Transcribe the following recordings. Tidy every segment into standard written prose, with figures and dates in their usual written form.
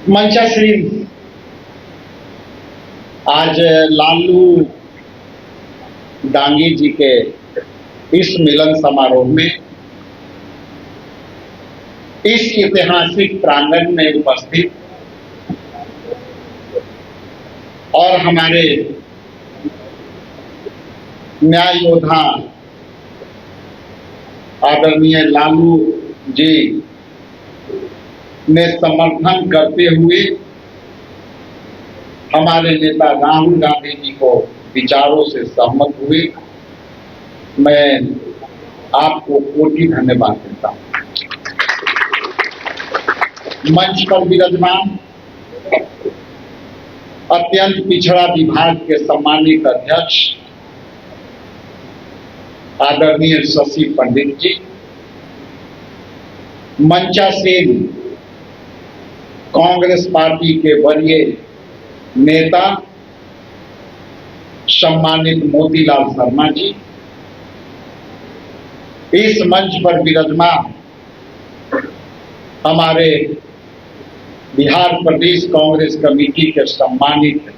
मंचाश्री आज लालू डांगी जी के इस मिलन समारोह में इस ऐतिहासिक प्रांगण में उपस्थित और हमारे न्याय योद्धा आदरणीय लालू जी ने समर्थन करते हुए हमारे नेता राहुल गांधी जी को विचारों से सहमत हुए। मैं आपको कोटि धन्यवाद देता हूं। मंच पर विराजमान अत्यंत पिछड़ा विभाग के सम्मानित अध्यक्ष आदरणीय शशि पंडित जी, मंचासीन कांग्रेस पार्टी के वरीय नेता सम्मानित मोतीलाल शर्मा जी, इस मंच पर विराजमान हमारे बिहार प्रदेश कांग्रेस कमेटी के सम्मानित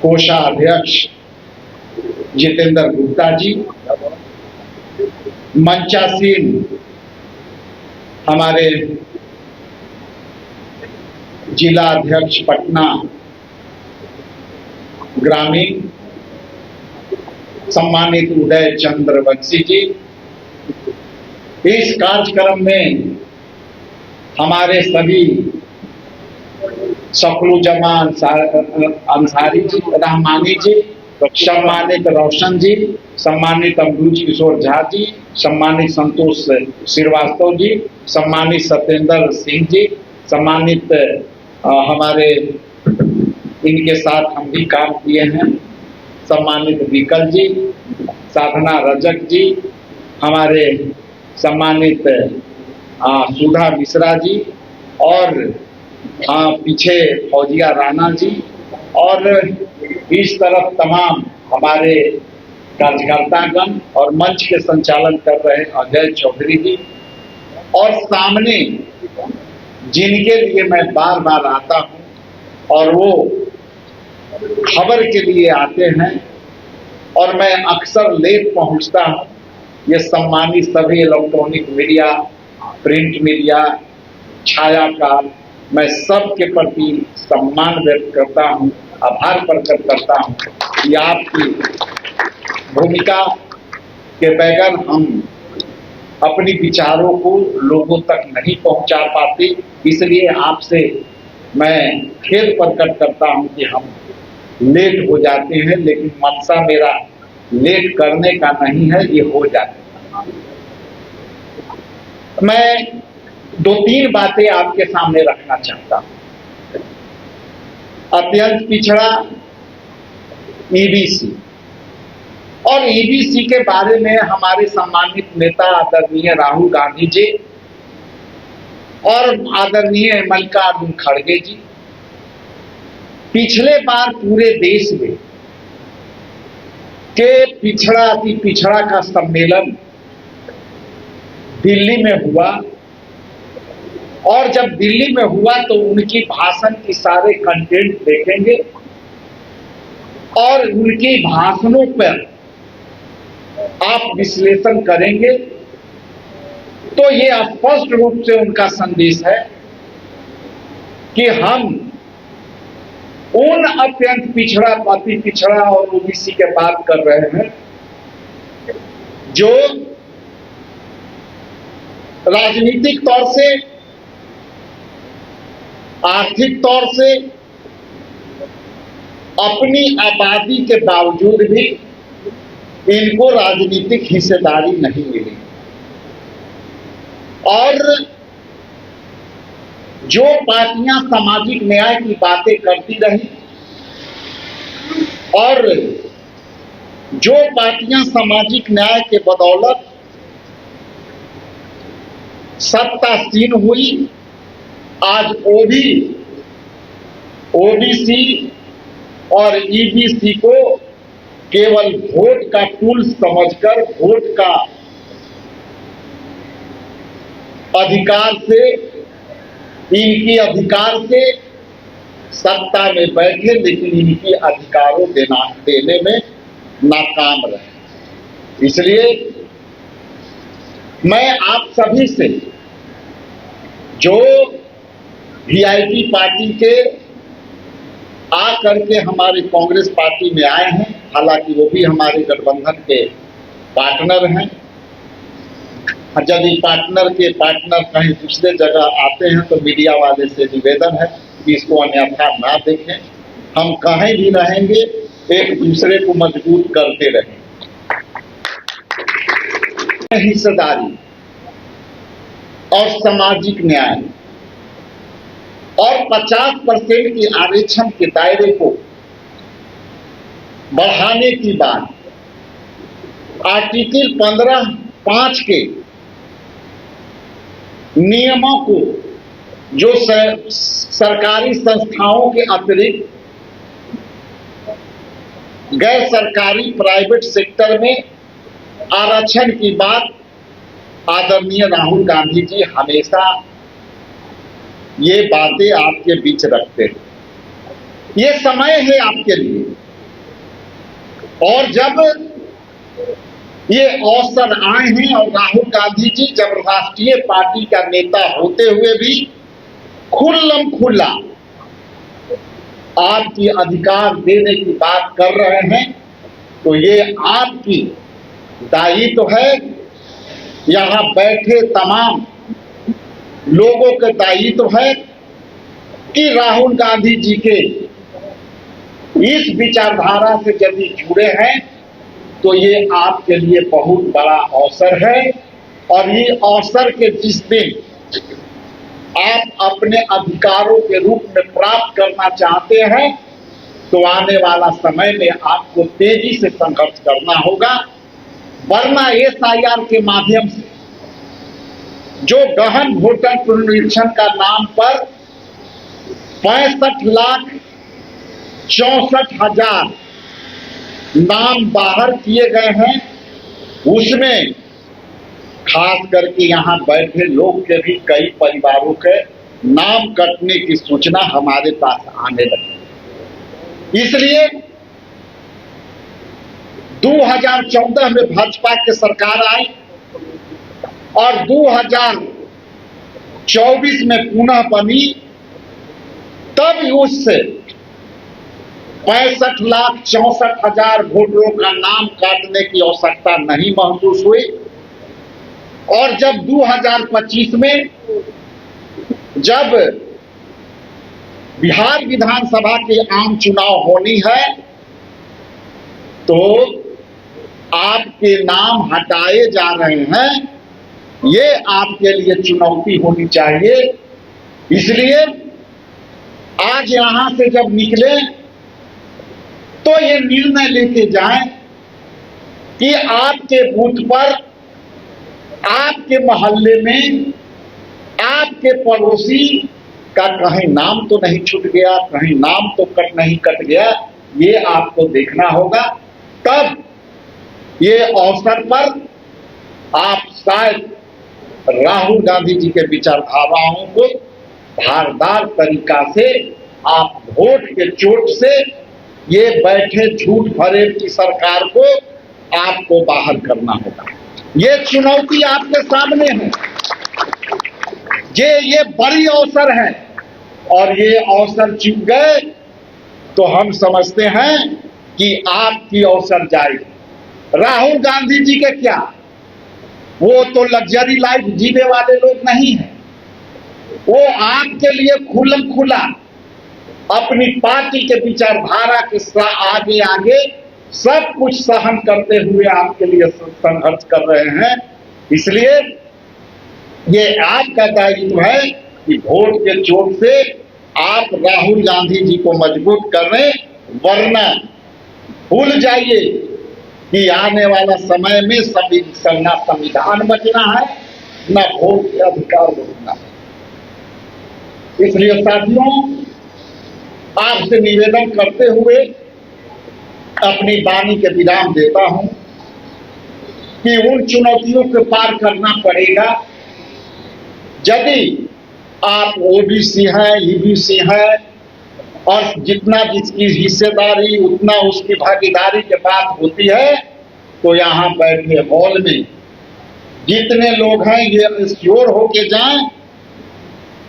कोषाध्यक्ष जितेंद्र गुप्ता जी, मंचासीन हमारे जिला अध्यक्ष पटना ग्रामीण सम्मानित उदय चंद्रवंशी जी, इस कार्यक्रम में हमारे सभी सफलुजमान अंसारी जी, रहमानी जी, सम्मानित रोशन जी, सम्मानित अमरूज किशोर झा जी, सम्मानित संतोष श्रीवास्तव जी, सम्मानित सत्येंद्र सिंह जी, सम्मानित हमारे इनके साथ हम भी काम किए हैं सम्मानित विकल जी, साधना रजक जी, हमारे सम्मानित सुधा मिश्रा जी और पीछे फौजिया राणा जी और इस तरफ तमाम हमारे कार्यकर्तागण और मंच के संचालन कर रहे अजय चौधरी जी और सामने जिनके लिए मैं बार बार आता हूं और वो खबर के लिए आते हैं और मैं अक्सर लेट पहुंचता हूं, ये सम्मानित सभी इलेक्ट्रॉनिक मीडिया, प्रिंट मीडिया, छायाकार, मैं सबके प्रति सम्मान व्यक्त करता हूं, आभार प्रकट करता हूं कि आपकी भूमिका के बगैर हम अपनी विचारों को लोगों तक नहीं पहुंचा पाते। इसलिए आपसे मैं खेद प्रकट करता हूं कि हम लेट हो जाते हैं, लेकिन मनसा मेरा लेट करने का नहीं है, ये हो जाता है। मैं दो तीन बातें आपके सामने रखना चाहता हूं। अत्यंत पिछड़ा ईबीसी और ईबीसी के बारे में हमारे सम्मानित नेता आदरणीय राहुल गांधी जी और आदरणीय मल्लिकार्जुन खड़गे जी पिछले बार पूरे देश में के पिछड़ा अति पिछड़ा का सम्मेलन दिल्ली में हुआ और जब दिल्ली में हुआ तो उनकी भाषण की सारे कंटेंट देखेंगे और उनके भाषणों पर आप विश्लेषण करेंगे तो ये स्पष्ट रूप से उनका संदेश है कि हम उन अत्यंत पिछड़ा, अति पिछड़ा और ओबीसी के बात कर रहे हैं जो राजनीतिक तौर से, आर्थिक तौर से अपनी आबादी के बावजूद भी इनको राजनीतिक हिस्सेदारी नहीं मिली और जो पार्टियां सामाजिक न्याय की बातें करती रही और जो पार्टियां सामाजिक न्याय के बदौलत सत्तासीन हुई, आज ओबीसी और ईबीसी को केवल वोट का टूल समझकर, वोट का अधिकार से इनकी अधिकार से सत्ता में बैठे, लेकिन इनकी अधिकारों देने में नाकाम रहे। इसलिए मैं आप सभी से, जो वीआईपी पार्टी के आकर के हमारे कांग्रेस पार्टी में आए हैं, हालांकि वो भी हमारे गठबंधन के पार्टनर हैं, यदि पार्टनर के पार्टनर कहीं दूसरे जगह आते हैं तो मीडिया वाले से निवेदन है कि इसको अन्यथा ना देखें। हम कहीं भी रहेंगे, एक दूसरे को मजबूत करते रहें। हिस्सेदारी और सामाजिक न्याय और 50% की आरक्षण के दायरे को बढ़ाने की बात, आर्टिकल 15(5) के नियमों को, जो सरकारी संस्थाओं के अतिरिक्त गैर सरकारी प्राइवेट सेक्टर में आरक्षण की बात आदरणीय राहुल गांधी जी हमेशा ये बातें आपके बीच रखते हैं। ये समय है आपके लिए, और जब ये अवसर आए हैं और राहुल गांधी जी जब राष्ट्रीय पार्टी का नेता होते हुए भी खुल्लम खुल्ला आपकी अधिकार देने की बात कर रहे हैं, तो ये आपकी दायित्व है, यहां बैठे तमाम लोगों का दायित्व है कि राहुल गांधी जी के इस विचारधारा से यदि जुड़े हैं तो ये आपके लिए बहुत बड़ा अवसर है। और ये अवसर के जिस दिन आप अपने अधिकारों के रूप में प्राप्त करना चाहते हैं, तो आने वाला समय में आपको तेजी से संघर्ष करना होगा, वरना SIR के माध्यम से जो गहन वोटर पुनरीक्षण का नाम पर 65,64,000 नाम बाहर किए गए हैं, उसमें खास करके यहां बैठे लोग के भी कई परिवारों के नाम कटने की सूचना हमारे पास आने लगी। इसलिए 2014 में भाजपा की सरकार आई और 2024 में पुनः बनी, तब उससे 65,64,000 वोटरों का नाम काटने की आवश्यकता नहीं महसूस हुई। और जब 2025 में जब बिहार विधानसभा के आम चुनाव होनी है, तो आपके नाम हटाए जा रहे हैं, ये आपके लिए चुनौती होनी चाहिए। इसलिए आज यहां से जब निकले तो ये निर्णय लेके जाएं कि आपके बूथ पर, आपके मोहल्ले में, आपके पड़ोसी का कहीं नाम तो नहीं छूट गया, कहीं नाम तो नहीं कट गया, ये आपको देखना होगा। तब ये अवसर पर आप शायद राहुल गांधी जी के विचारधाराओं को धारदार तरीका से आप वोट के चोट से ये बैठे झूठ फरेब की सरकार को आपको बाहर करना होगा। ये चुनौती आपके सामने है, ये बड़ी अवसर है, और ये अवसर चूक गए तो हम समझते हैं कि आपकी अवसर जाएगी। राहुल गांधी जी के क्या, वो तो लग्जरी लाइफ जीने वाले लोग नहीं हैं। वो आपके लिए खुल्लम खुला अपनी पार्टी के विचारधारा के आगे आगे सब कुछ सहन करते हुए आपके लिए संघर्ष कर रहे हैं। इसलिए ये आपका दायित्व है कि वोट के चोट से आप राहुल गांधी जी को मजबूत कर रहे, वरना भूल जाइए कि आने वाला समय में ना संविधान बचना है, ना वोट के अधिकार बचना है। इसलिए साथियों, आपसे निवेदन करते हुए अपनी वाणी के विराम देता हूं कि उन चुनौतियों को पार करना पड़ेगा। यदि आप ओबीसी हैं, ईबीसी हैं, और जितना जिसकी हिस्सेदारी उतना उसकी भागीदारी के बात होती है, तो यहाँ बैठे हॉल में जितने लोग हैं ये श्योर होके जाएं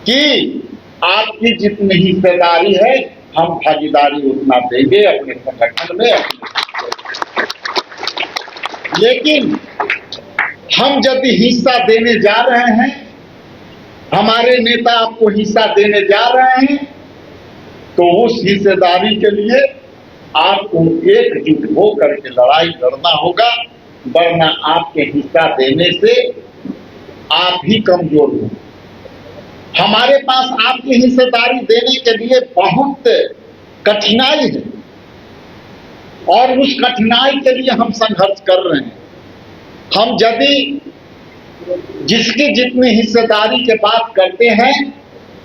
कि आपकी जितनी हिस्सेदारी है हम भागीदारी उतना देंगे अपने संगठन में। लेकिन हम यदि हिस्सा देने जा रहे हैं, हमारे नेता आपको हिस्सा देने जा रहे हैं, तो उस हिस्सेदारी के लिए आपको एकजुट होकर के लड़ाई लड़ना होगा, वरना आपके हिस्सा देने से आप ही कमजोर हो। हमारे पास आपकी हिस्सेदारी देने के लिए बहुत कठिनाई है और उस कठिनाई के लिए हम संघर्ष कर रहे हैं। हम यदि जिसकी जितनी हिस्सेदारी की बात करते हैं,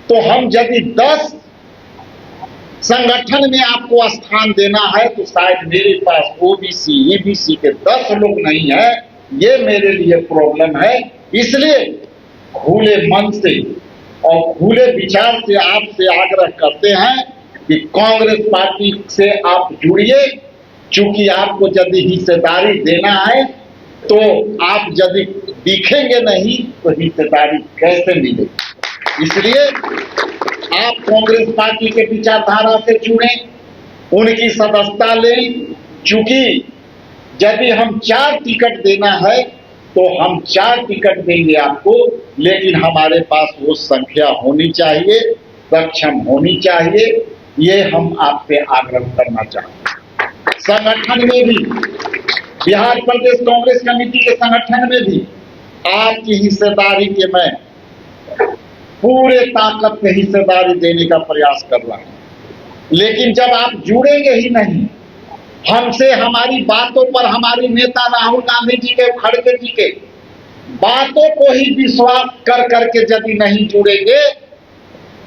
तो हम यदि 10 संगठन में आपको स्थान देना है, तो शायद मेरे पास ओबीसी ईबीसी के 10 लोग नहीं है, ये मेरे लिए प्रॉब्लम है। इसलिए खुले मन से और खुले विचार से आपसे आग्रह करते हैं कि कांग्रेस पार्टी से आप जुड़िए। चूंकि आपको यदि हिस्सेदारी देना है, तो आप यदि दिखेंगे नहीं तो हिस्सेदारी कैसे मिलेगी। इसलिए आप कांग्रेस पार्टी के विचारधारा से जुड़ें, उनकी सदस्यता लें। चूंकि यदि हम 4 टिकट देना है, तो हम 4 टिकट देंगे आपको, लेकिन हमारे पास वो संख्या होनी चाहिए, सक्षम होनी चाहिए। ये हम आपसे आग्रह करना चाहते हैं। संगठन में भी, बिहार प्रदेश कांग्रेस कमेटी के संगठन में भी आपकी हिस्सेदारी के मैं पूरे ताकत से हिस्सेदारी देने का प्रयास कर रहा हूं। लेकिन जब आप जुड़ेंगे ही नहीं हमसे, हमारी बातों पर, हमारी नेता राहुल गांधी जी के, खड़गे जी के बातों को ही विश्वास कर करके यदि नहीं जुड़ेंगे,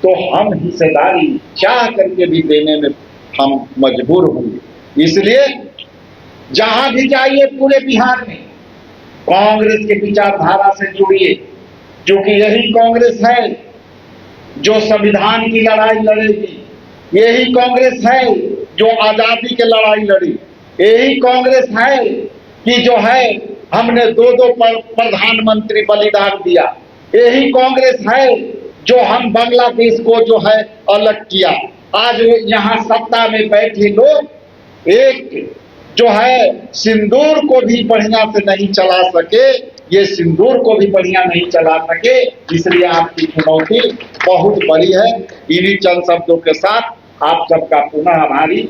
तो हम हिस्सेदारी चाह करके भी देने में हम मजबूर होंगे। इसलिए जहां भी जाइए पूरे बिहार में कांग्रेस के विचारधारा से जुड़िए, क्योंकि यही कांग्रेस है जो संविधान की लड़ाई लड़ेगी, यही कांग्रेस है जो आजादी की लड़ाई लड़ी, यही कांग्रेस है कि जो है हमने 2 प्रधानमंत्री बलिदान दिया, यही कांग्रेस है जो हम बांग्लादेश को जो है अलग किया। आज यहाँ सत्ता में बैठे लोग एक जो है सिंदूर को भी बढ़िया से नहीं चला सके, ये सिंदूर को भी बढ़िया नहीं चला सके। इसलिए आपकी चुनौती बहुत बड़ी है। इन्हीं चंद शब्दों के साथ आप सबका पुनः आभारी।